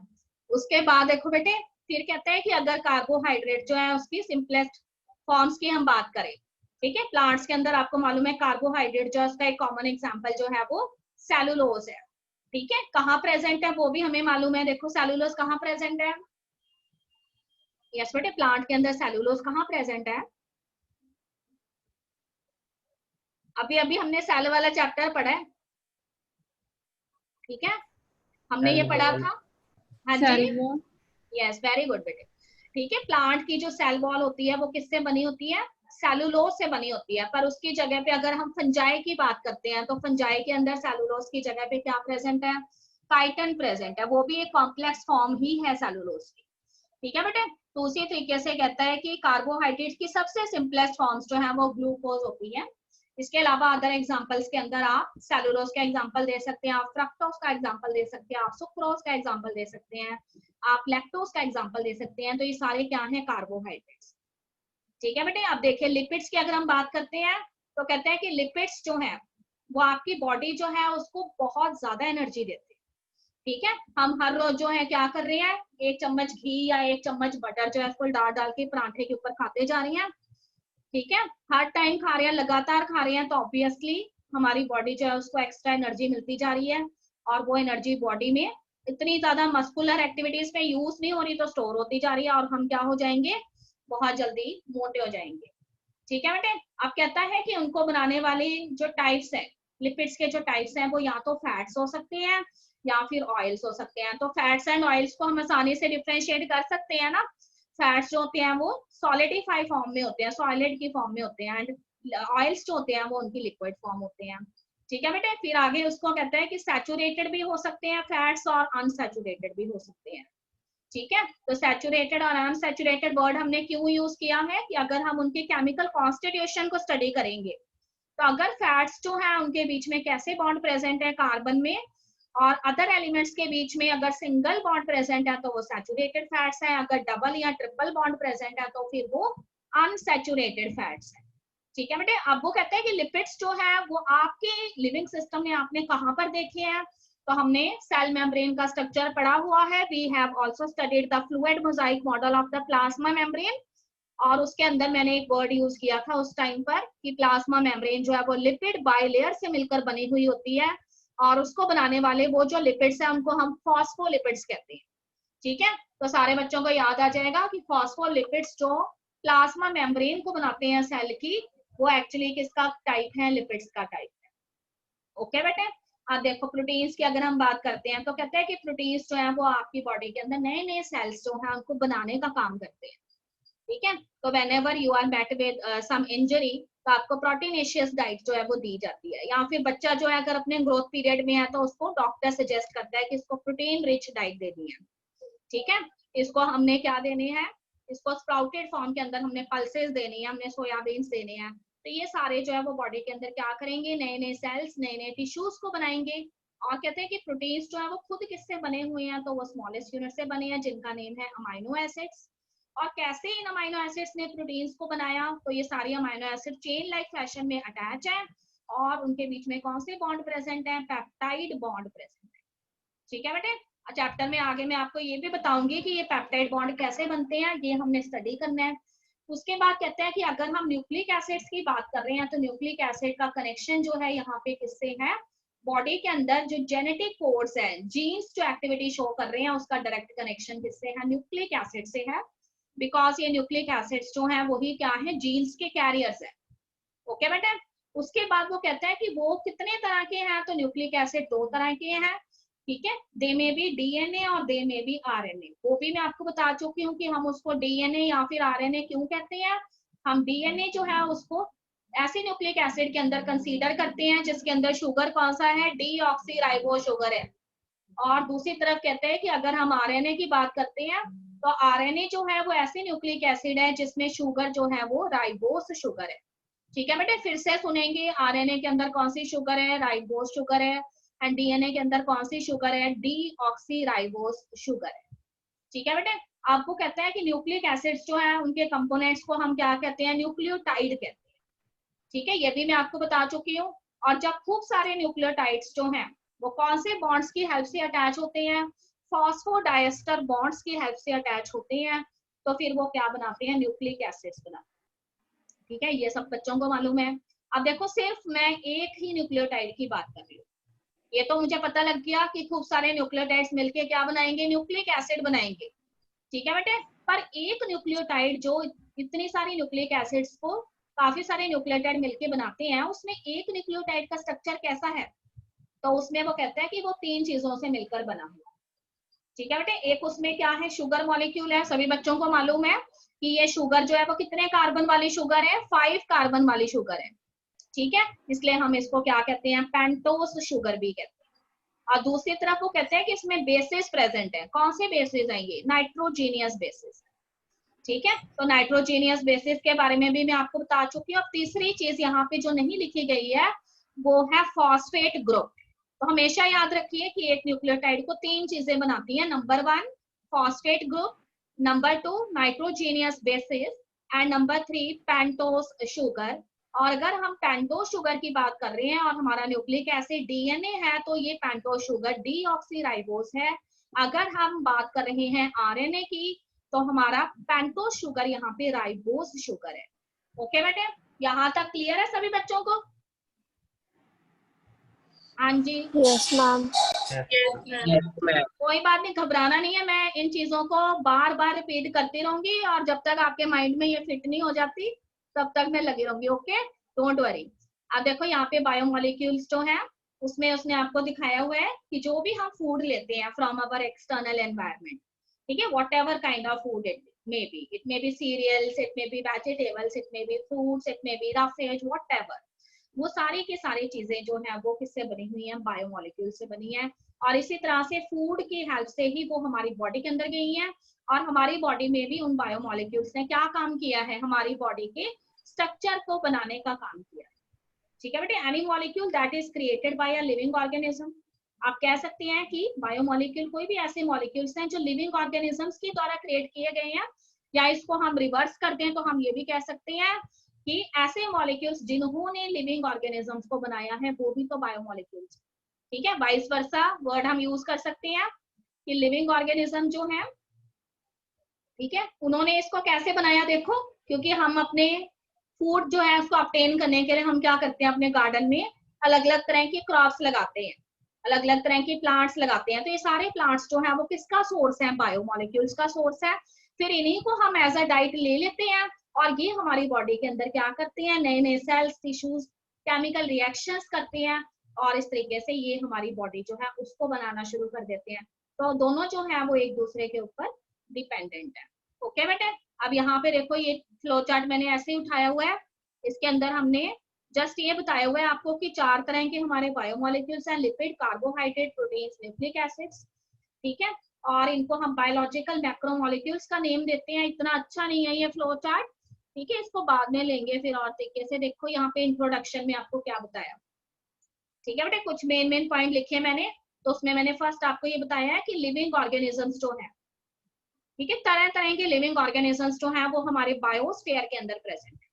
S1: उसके बाद देखो बेटे, फिर कहते हैं कि अगर कार्बोहाइड्रेट जो है उसकी सिंपलेस्ट फॉर्म्स की हम बात करें, ठीक है, प्लांट्स के अंदर आपको मालूम है कार्बोहाइड्रेट जो है उसका एक कॉमन एग्जांपल जो है वो सेलुलोज है। ठीक है, कहाँ प्रेजेंट है वो भी हमें मालूम है, देखो सेलुलोज कहाँ प्रेजेंट है। यस बेटे, प्लांट के अंदर सेलुलोज कहाँ प्रेजेंट है। अभी अभी हमने सेल वाला चैप्टर पढ़ा है, ठीक है, हमने ये पढ़ा था। हाँ जी, यस वेरी गुड बेटे। ठीक है, प्लांट की जो सेल वॉल होती है वो किससे बनी होती है, सेलुलोज से बनी होती है, पर उसकी जगह पे अगर हम फंजाई की बात करते हैं तो फंजाई के अंदर सेलुलोज की जगह पे क्या प्रेजेंट है, काइटन प्रेजेंट है, वो भी एक कॉम्प्लेक्स फॉर्म ही है सेलुलोज की। ठीक है बेटे, तो उसी तरीके से कहता है कि कार्बोहाइड्रेट की सबसे सिंपलेस्ट फॉर्म्स जो है वो ग्लूकोज होती है। इसके अलावा अदर एग्जांपल्स के अंदर आप सेलुलोज का एग्जांपल दे सकते हैं, आप फ्रक्टोज का एग्जांपल दे सकते हैं, आप सुक्रोज का एग्जांपल दे सकते हैं, आप लैक्टोज का एग्जांपल दे सकते हैं, तो ये सारे क्या हैं, कार्बोहाइड्रेट्स। ठीक है बेटे, अब देखिए लिपिड्स की अगर हम बात करते हैं तो कहते हैं कि लिपिड्स जो है वो आपकी बॉडी जो है उसको बहुत ज्यादा एनर्जी देते हैं। ठीक है, हम हर रोज जो है क्या कर रहे हैं, 1 चम्मच घी या 1 चम्मच बटर जो है उसको डाल डाल के पराठे के ऊपर खाते जा रही हैं। ठीक है, हर टाइम खा रहे हैं, लगातार खा रहे हैं, तो ऑब्वियसली हमारी बॉडी जो है उसको एक्स्ट्रा एनर्जी मिलती जा रही है और वो एनर्जी बॉडी में इतनी ज्यादा मस्कुलर एक्टिविटीज में यूज नहीं हो रही तो स्टोर होती जा रही है और हम क्या हो जाएंगे, बहुत जल्दी मोटे हो जाएंगे। ठीक है बेटे, अब कहता है कि उनको बनाने वाली जो टाइप्स है, लिपिड्स के जो टाइप्स हैं वो या तो फैट्स हो सकते हैं या फिर ऑयल्स हो सकते हैं। तो फैट्स एंड ऑयल्स को हम आसानी से डिफरेंशिएट कर सकते हैं ना। फैट्स जो होते हैं वो सॉलिडिफाई फॉर्म में होते हैं, सॉलिड की फॉर्म में होते हैं, एंड ऑयल्स जो होते हैं वो उनकी लिक्विड फॉर्म होते हैं। ठीक है बेटे, फिर आगे उसको कहता है कि सैचुरेटेड भी हो सकते हैं फैट्स और अनसैचुरेटेड भी हो सकते हैं। ठीक है, तो सैचुरेटेड और अनसैचुरेटेड वर्ड हमने क्यों यूज किया है कि अगर हम उनके केमिकल कॉन्स्टिट्यूशन को स्टडी करेंगे तो अगर फैट्स जो है उनके बीच में कैसे बॉन्ड प्रेजेंट है कार्बन में और अदर एलिमेंट्स के बीच में अगर सिंगल बॉन्ड प्रेजेंट है तो वो सैचुरेटेड फैट्स है, अगर डबल या ट्रिपल बॉन्ड प्रेजेंट है तो फिर वो अनसैचुरेटेड फैट्स है। ठीक है बेटे, अब वो कहते हैं कि लिपिड्स जो है वो आपके लिविंग सिस्टम में आपने कहाँ पर देखे हैं, तो हमने सेल मेम्ब्रेन का स्ट्रक्चर पढ़ा हुआ है। We have also studied the fluid mosaic model of the plasma membrane, और उसके अंदर मैंने एक वर्ड यूज किया था उस टाइम पर कि प्लाज्मा मेम्ब्रेन जो है वो लिपिड बाइलेयर से मिलकर बनी हुई होती है और उसको बनाने वाले वो जो लिपिड्स हैं उनको हम फॉस्फोलिपिड्स कहते हैं। ठीक है, तो सारे बच्चों को याद आ जाएगा कि फॉस्फोलिपिड्स जो प्लाज्मा मेम्ब्रेन को बनाते हैं सेल की, वो एक्चुअली किसका टाइप है, लिपिड्स का टाइप है। ओके बेटे, अब देखो प्रोटीन्स की अगर हम बात करते हैं तो कहते हैं कि प्रोटीन्स जो है वो आपकी बॉडी के अंदर नए नए सेल्स जो है उनको बनाने का काम करते हैं। ठीक है, तो whenever you are met with some injury तो आपको प्रोटीनेशियस डाइट जो है वो दी जाती है, या फिर बच्चा जो है अगर अपने ग्रोथ पीरियड में है तो उसको डॉक्टर सजेस्ट करता है कि इसको प्रोटीन रिच डाइट देनी है। ठीक है, इसको हमने क्या देने हैं, इसको स्प्राउटेड फॉर्म के अंदर हमने पल्सेस देनी है, हमने सोयाबीन देने हैं, तो ये सारे जो है वो बॉडी के अंदर क्या करेंगे, नए नए सेल्स, नए नए टिश्यूज को बनाएंगे। और कहते हैं कि प्रोटीन्स जो है वो खुद किससे बने हुए हैं, तो वो स्मॉलेस्ट यूनिट से बने हैं जिनका नेम है अमाइनो एसिड्स। और कैसे इन अमाइनो एसिड्स ने प्रोटीन्स को बनाया, तो ये सारी amino acid chain like fashion में अटैच है और उनके बीच में कौन से बॉन्ड प्रेजेंट है, पेप्टाइड बॉन्ड प्रेजेंट है। ठीक है बेटे, चैप्टर में आगे मैं आपको ये भी बताऊंगी कि ये पेप्टाइड बॉन्ड कैसे बनते हैं, ये हमने स्टडी करना है। उसके बाद कहते हैं कि अगर हम न्यूक्लिक एसिड्स की बात कर रहे हैं तो न्यूक्लिक एसिड का कनेक्शन जो है यहाँ पे किससे है, बॉडी के अंदर जो जेनेटिक कोड्स है, जीन्स जो एक्टिविटी शो कर रहे हैं उसका डायरेक्ट कनेक्शन किससे है, न्यूक्लिक एसिड से है। बिकॉज ये न्यूक्लिक एसिड्स जो है वही क्या है, जीन्स के कैरियर्स है। ओके बेटा, उसके बाद वो कहता है कि वो कितने तरह के हैं, तो न्यूक्लिक एसिड 2 तरह के हैं। ठीक है, दे में भी डीएनए और दे में भी आरएनए। वो भी मैं आपको बता चुकी हूँ कि हम उसको डीएनए या फिर आरएनए क्यों कहते हैं। हम डीएनए जो है उसको ऐसे न्यूक्लिक एसिड के अंदर कंसीडर करते हैं जिसके अंदर शुगर कौन सा है, डीऑक्सीराइबोस शुगर है। और दूसरी तरफ कहते हैं कि अगर हम आरएनए की बात करते हैं तो आरएनए जो है वो ऐसे न्यूक्लिक एसिड है जिसमें शुगर जो है वो राइबोस शुगर है। ठीक है बेटे, फिर से सुनेंगे, आरएनए के अंदर कौन सी शुगर है, राइबोस शुगर है। एंड डीएनए के अंदर कौन सी शुगर है, डीऑक्सीराइबोस शुगर है। ठीक है बेटे, आपको कहता है कि न्यूक्लिक एसिड्स जो है उनके कंपोनेंट्स को हम क्या कहते हैं, न्यूक्लियोटाइड कहते हैं। ठीक है, ये भी मैं आपको बता चुकी हूँ। और जब खूब सारे न्यूक्लियोटाइड्स जो हैं वो कौन से बॉन्ड्स की हेल्प से अटैच होते हैं, फॉस्फोडाइस्टर बॉन्ड्स की हेल्प से अटैच होते हैं, तो फिर वो क्या बनाते हैं, न्यूक्लिक एसिड्स बनाते हैं। ठीक है, ये सब बच्चों को मालूम है। अब देखो, सिर्फ मैं एक ही न्यूक्लियोटाइड की बात कर रही हूँ। ये तो मुझे पता लग गया कि खूब सारे न्यूक्लियोटाइड्स मिलके क्या बनाएंगे, न्यूक्लिक एसिड बनाएंगे। ठीक है बेटे, पर एक न्यूक्लियोटाइड जो इतनी सारी न्यूक्लिक एसिड्स को काफी सारे न्यूक्लियोटाइड मिलके बनाते हैं, उसमें एक न्यूक्लियोटाइड का स्ट्रक्चर कैसा है, तो उसमें वो कहता है कि वो 3 चीजों से मिलकर बना हुआ। ठीक है बेटे, एक उसमें क्या है, शुगर मॉलिक्यूल है। सभी बच्चों को मालूम है कि ये शुगर जो है वो कितने कार्बन वाली शुगर है, 5 कार्बन वाली शुगर है। ठीक है, इसलिए हम इसको क्या कहते हैं, पेंटोस शुगर भी कहते हैं। और दूसरी तरफ वो कहते हैं कि इसमें बेसिस प्रेजेंट है। कौन से बेसिस हैं ये, नाइट्रोजीनियस बेसिस। ठीक है, तो नाइट्रोजीनियस बेसिस के बारे में भी मैं आपको बता चुकी हूँ। अब तीसरी चीज यहाँ पे जो नहीं लिखी गई है वो है फॉस्फेट ग्रुप। तो हमेशा याद रखिए कि एक न्यूक्लियोटाइड को 3 चीजें बनाती हैं, number 1 phosphate group, number 2 nitrogenous basis and number 3 pentose sugar. और अगर हम पेंटोस शुगर की बात कर रहे हैं और हमारा न्यूक्लिक एसिड डीएनए है तो ये पेंटोस शुगर डीऑक्सीराइबोस है। अगर हम बात कर रहे हैं आरएनए की तो हमारा पेंटोस शुगर यहाँ पे राइबोस शुगर है। ओके बेटे, यहाँ तक क्लियर है सभी बच्चों को? हाँ जी,
S2: यस मैम।
S1: कोई बात नहीं, घबराना नहीं है। मैं इन चीजों को बार बार रिपीट करती रहूंगी और जब तक आपके माइंड में ये फिट नहीं हो जाती तब तक मैं लगी रहूंगी। Okay, don't worry. अब देखो यहाँ पे बायोमोलिक्यूल्स जो है उसमें उसने आपको दिखाया हुआ है कि जो भी हम फूड लेते हैं फ्रॉम अवर एक्सटर्नल एनवायरनमेंट, ठीक है, whatever kind of food it may be cereals, it may be vegetables, it may be fruits, it may be roughage, whatever, वो सारी की सारी चीजें जो है वो किससे बनी हुई है, बायोमोलिक्यूल से बनी है। और इसी तरह से फूड की हेल्प से ही वो हमारी बॉडी के अंदर गई है और हमारी बॉडी में भी उन बायोमोलिक्यूल्स ने क्या काम किया है, हमारी बॉडी के स्ट्रक्चर को बनाने का काम किया है। ठीक है बेटे, any molecule that is created by a living organism. आप कह सकते हैं कि बायोमोलिक्यूल कोई भी ऐसे मॉलिक्यूल्स हैं जो लिविंग ऑर्गेनिजम्स के द्वारा क्रिएट किए गए हैं, या इसको हम रिवर्स कर दें तो हम ये भी कह सकते हैं कि ऐसे मॉलिक्यूल्स जिन्होंने लिविंग ऑर्गेनिजम्स को बनाया है वो भी तो बायोमोलिक्यूल्स। ठीक है, वाइस वर्सा वर्ड हम यूज कर सकते हैं कि लिविंग ऑर्गेनिज्म जो है, ठीक है, उन्होंने इसको कैसे बनाया। देखो, क्योंकि हम अपने फूड जो है उसको ऑब्टेन करने के लिए हम क्या करते हैं, अपने गार्डन में अलग अलग तरह की क्रॉप्स लगाते हैं, अलग अलग तरह के प्लांट्स लगाते हैं। तो ये सारे प्लांट्स जो है वो किसका सोर्स है, बायोमोलिक्यूल्स का सोर्स है। फिर इन्हीं को हम एज अ डाइट ले लेते हैं और ये हमारी बॉडी के अंदर क्या करते हैं, नए नए सेल्स, टिश्यूज, केमिकल रिएक्शंस करते हैं और इस तरीके से ये हमारी बॉडी जो है उसको बनाना शुरू कर देते हैं। तो दोनों जो है वो एक दूसरे के ऊपर डिपेंडेंट है। ओके बेटे, अब यहाँ पे देखो ये फ्लो चार्ट मैंने ऐसे ही उठाया हुआ है। इसके अंदर हमने जस्ट ये बताया हुआ है आपको कि 4 तरह के हमारे बायोमोलिक्यूल्स हैं, lipid, carbohydrate, proteins, nucleic acids. ठीक है, और इनको हम बायोलॉजिकल मैक्रोमोलिक्यूल्स का नेम देते हैं। इतना अच्छा नहीं है ये फ्लो चार्ट, ठीक है, इसको बाद में लेंगे फिर और तरीके से। देखो यहाँ पे इंट्रोडक्शन में आपको क्या बताया, ठीक है बेटे, कुछ मेन पॉइंट लिखे मैंने। तो उसमें मैंने फर्स्ट आपको ये बताया है कि लिविंग ऑर्गेनिजम्स जो है, ठीक है, तरह तरह के लिविंग ऑर्गेनिजम्स जो है वो हमारे बायोस्फीयर के अंदर प्रेजेंट है,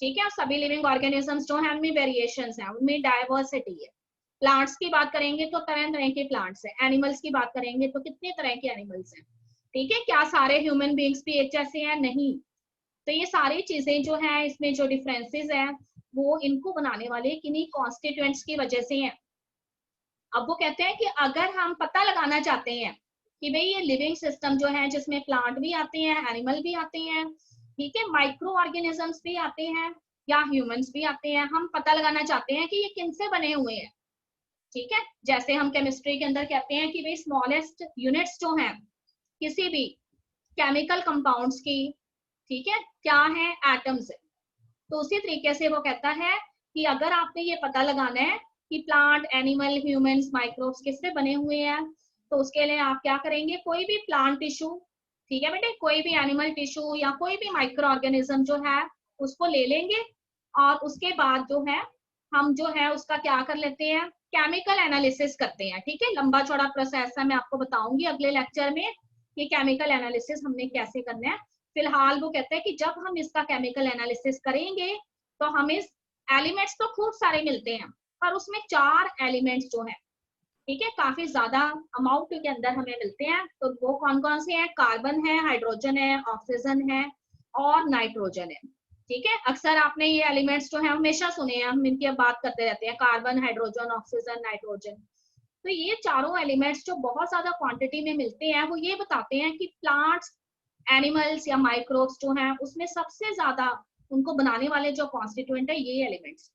S1: ठीक है। और सभी लिविंग ऑर्गेनिजम्स जो है उनमें वेरिएशंस है, उनमें डाइवर्सिटी है। प्लांट्स की बात करेंगे तो तरह तरह के प्लांट्स है, एनिमल्स की बात करेंगे तो कितने तरह के एनिमल्स हैं, ठीक है। क्या सारे ह्यूमन बींग्स भी एक जैसे हैं? नहीं। तो ये सारी चीजें जो है, इसमें जो डिफरेंसेस है वो इनको बनाने वाले किन्हीं कॉन्स्टिट्यूएंट्स की वजह से हैं। अब वो कहते हैं कि अगर हम पता लगाना चाहते हैं कि भाई ये लिविंग सिस्टम जो है जिसमें प्लांट भी आते हैं, एनिमल भी आते हैं, ठीक है, माइक्रो ऑर्गेनिजम्स भी आते हैं या ह्यूमंस भी आते हैं, हम पता लगाना चाहते हैं कि ये किनसे बने हुए हैं, ठीक है। जैसे हम केमिस्ट्री के अंदर कहते हैं कि भाई स्मॉलेस्ट यूनिट्स जो हैं किसी भी केमिकल कंपाउंड्स की, ठीक है, क्या है? एटम्स है। तो उसी तरीके से वो कहता है कि अगर आपने ये पता लगाना है कि प्लांट, एनिमल, ह्यूमंस, माइक्रोब्स किससे बने हुए हैं, तो उसके लिए आप क्या करेंगे, कोई भी प्लांट टिश्यू, ठीक है बेटे, कोई भी एनिमल टिश्यू या कोई भी माइक्रो ऑर्गेनिज्म जो है उसको ले लेंगे और उसके बाद जो है हम जो है उसका क्या कर लेते हैं, केमिकल एनालिसिस करते हैं, ठीक है। लंबा चौड़ा प्रोसेस है, मैं आपको बताऊंगी अगले लेक्चर में कि केमिकल एनालिसिस हमने कैसे करना है। फिलहाल वो कहते हैं कि जब हम इसका केमिकल एनालिसिस करेंगे तो हमें एलिमेंट्स तो खूब सारे मिलते हैं, पर उसमें 4 एलिमेंट्स जो है, ठीक है, काफी ज्यादा अमाउंट के अंदर हमें मिलते हैं। तो वो कौन कौन से हैं? कार्बन है, हाइड्रोजन है, ऑक्सीजन है और नाइट्रोजन है, ठीक है। अक्सर आपने ये एलिमेंट्स जो है हमेशा सुने हैं, हम इनकी बात करते रहते हैं, कार्बन, हाइड्रोजन, ऑक्सीजन, नाइट्रोजन। तो ये चारों एलिमेंट्स जो बहुत ज्यादा क्वांटिटी में मिलते हैं वो ये बताते हैं कि प्लांट्स, एनिमल्स या माइक्रोब्स जो हैं उसमें सबसे ज्यादा उनको बनाने वाले जो कॉन्स्टिट्यूएंट है ये एलिमेंट्स,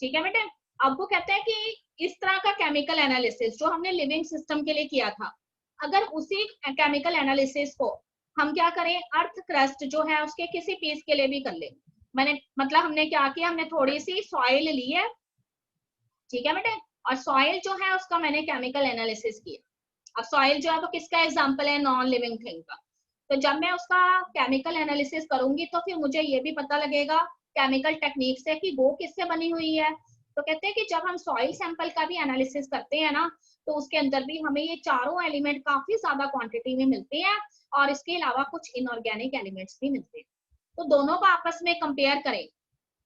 S1: ठीक है बेटे। अब वो कहते हैं कि इस तरह का केमिकल एनालिसिस जो हमने लिविंग सिस्टम के लिए किया था, अगर उसी केमिकल एनालिसिस को हम क्या करें, अर्थ क्रस्ट जो है उसके किसी पीस के लिए भी कर ले। मैंने मतलब हमने क्या किया, हमने थोड़ी सी सॉइल ली है, ठीक है बेटे, और सॉइल जो है उसका मैंने केमिकल एनालिसिस किया। अब सॉइल जो है वो किसका एग्जाम्पल है? नॉन लिविंग थिंग का। तो जब मैं उसका केमिकल एनालिसिस करूंगी तो फिर मुझे ये भी पता लगेगा केमिकल टेक्निक से कि वो किससे बनी हुई है। तो कहते हैं कि जब हम सॉइल सैंपल का भी एनालिसिस करते हैं ना, तो उसके अंदर भी हमें ये चारों एलिमेंट काफी ज्यादा क्वांटिटी में मिलते हैं और इसके अलावा कुछ इनऑर्गेनिक एलिमेंट्स भी मिलते हैं। तो दोनों को आपस में कंपेयर करें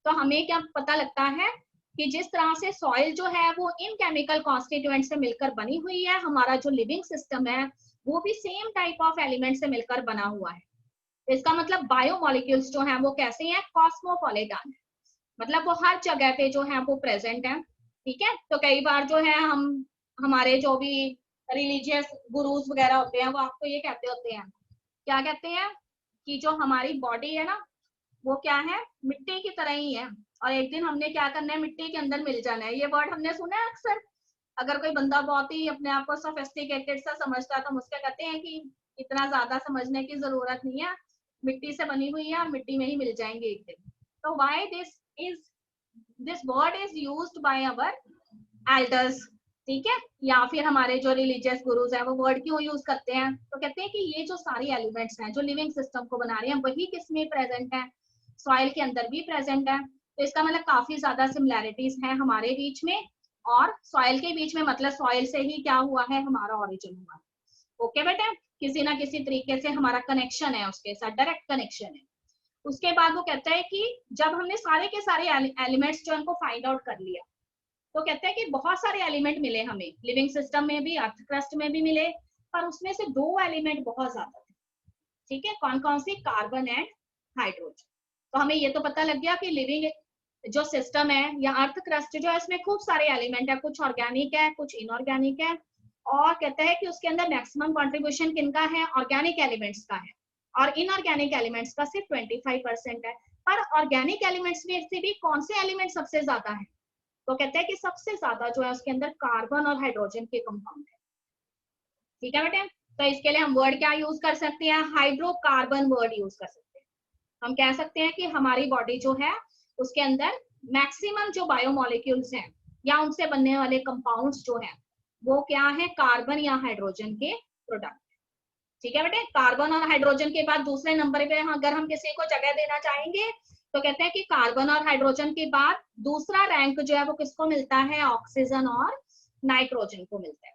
S1: तो हमें क्या पता लगता है कि जिस तरह से सॉइल जो है वो इन केमिकल कॉन्स्टिट्यूएंट से मिलकर बनी हुई है, हमारा जो लिविंग सिस्टम है वो भी सेम टाइप ऑफ एलिमेंट से मिलकर बना हुआ है। तो इसका मतलब बायोमोलिक्यूल्स जो हैं वो कैसे हैं? कॉस्मोपॉलिटन है, मतलब वो हर जगह पे जो है वो प्रेजेंट है, ठीक है। तो कई बार जो है हम हमारे जो भी रिलीजियस गुरुज वगैरह होते हैं वो आपको ये कहते होते हैं, क्या कहते हैं, कि जो हमारी बॉडी है ना वो क्या है, मिट्टी की तरह ही है और एक दिन हमने क्या करना है, मिट्टी के अंदर मिल जाना है। ये वर्ड हमने सुना है अक्सर। अगर कोई बंदा बहुत ही अपने आप को सोफिस्टिकेटेड सा समझता है तो मुझसे कहते हैं कि इतना ज्यादा समझने की जरूरत नहीं है, मिट्टी से बनी हुई है और मिट्टी में ही मिल जाएंगे एक दिन। तो why this word is used by our elders, ठीक है, या फिर हमारे जो रिलीजियस गुरुज हैं वो वर्ड क्यों यूज करते हैं? तो कहते हैं कि ये जो सारी एलिमेंट्स हैं जो लिविंग सिस्टम को बना रही हैं वही किसमें प्रेजेंट है, सॉइल के अंदर भी प्रेजेंट है। तो इसका मतलब काफी ज्यादा सिमिलैरिटीज हैं हमारे बीच में और सॉइल के बीच में, मतलब सॉइल से ही क्या हुआ है, हमारा ओरिजिन हुआ। ओके बेटे, किसी ना किसी तरीके से हमारा कनेक्शन है, उसके साथ डायरेक्ट कनेक्शन है। उसके बाद वो कहता है कि जब हमने सारे के सारे एलिमेंट्स जो इनको फाइंड आउट कर लिया तो कहते हैं कि बहुत सारे एलिमेंट मिले हमें लिविंग सिस्टम में भी, अर्थ क्रस्ट में भी मिले, पर उसमें से 2 एलिमेंट बहुत ज्यादा थे, ठीक है। कौन कौन सी? Carbon and hydrogen. तो हमें ये तो पता लग गया कि लिविंग जो सिस्टम है या अर्थ क्रस्ट जो है इसमें खूब सारे एलिमेंट है, कुछ ऑर्गेनिक है कुछ इनऑर्गेनिक है, और कहता है कि उसके अंदर मैक्सिमम कंट्रीब्यूशन किनका है? ऑर्गेनिक एलिमेंट्स का है और इनऑर्गेनिक एलिमेंट्स का सिर्फ 25% है। पर ऑर्गेनिक एलिमेंट्स में से भी कौन से एलिमेंट सबसे ज्यादा है? तो कहते हैं कि सबसे ज्यादा जो है उसके अंदर कार्बन और हाइड्रोजन के कंपाउंड है, ठीक है बेटे। तो इसके लिए हम वर्ड क्या यूज कर सकते हैं? हाइड्रोकार्बन वर्ड यूज कर सकते हैं। हम कह सकते हैं कि हमारी बॉडी जो है उसके अंदर मैक्सिमम जो बायोमोलिक्यूल्स हैं या उनसे बनने वाले कंपाउंड्स जो हैं वो क्या है? कार्बन या हाइड्रोजन के प्रोडक्ट, ठीक है बेटे, कार्बन और हाइड्रोजन के बाद दूसरे नंबर पे अगर हम किसी को जगह देना चाहेंगे तो कहते हैं कि कार्बन और हाइड्रोजन के बाद दूसरा रैंक जो है वो किसको मिलता है, ऑक्सीजन और नाइट्रोजन को मिलता है।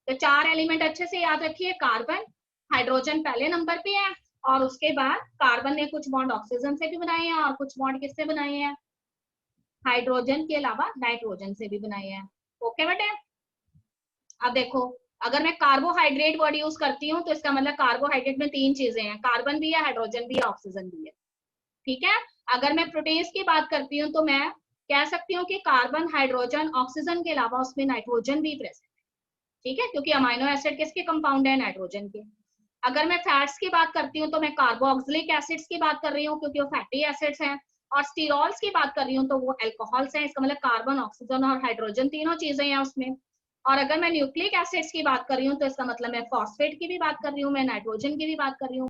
S1: तो 4 एलिमेंट अच्छे से याद रखिए, कार्बन, हाइड्रोजन पहले नंबर पे है और उसके बाद कार्बन ने कुछ बॉन्ड ऑक्सीजन से भी बनाए हैं और कुछ बॉन्ड किससे बनाए हैं, हाइड्रोजन के अलावा नाइट्रोजन से भी बनाए हैं। ओके बेटे, अब देखो अगर मैं कार्बोहाइड्रेट वर्ड यूज करती हूँ तो इसका मतलब कार्बोहाइड्रेट में 3 चीजें हैं, कार्बन भी है, हाइड्रोजन भी है, ऑक्सीजन भी है। ठीक है, अगर मैं प्रोटीन्स की बात करती हूँ तो मैं कह सकती हूँ कि कार्बन, हाइड्रोजन, ऑक्सीजन के अलावा उसमें नाइट्रोजन भी प्रेजेंट है। ठीक है, क्योंकि अमाइनो एसिड किसके कंपाउंड है, नाइट्रोजन के। अगर मैं फैट्स की बात करती हूँ तो मैं कार्बोक्सिलिक एसिड्स की बात कर रही हूँ क्योंकि वो फैटी एसिड्स हैं, और स्टीरॉल्स की बात कर रही हूँ तो वो अल्कोहल्स हैं। इसका मतलब कार्बन, ऑक्सीजन और हाइड्रोजन तीनों चीजें हैं उसमें। और अगर मैं न्यूक्लिक एसिड्स की बात कर रही हूँ तो इसका मतलब मैं फॉस्फेट की भी बात कर रही हूँ, मैं नाइट्रोजन की भी बात कर रही हूँ,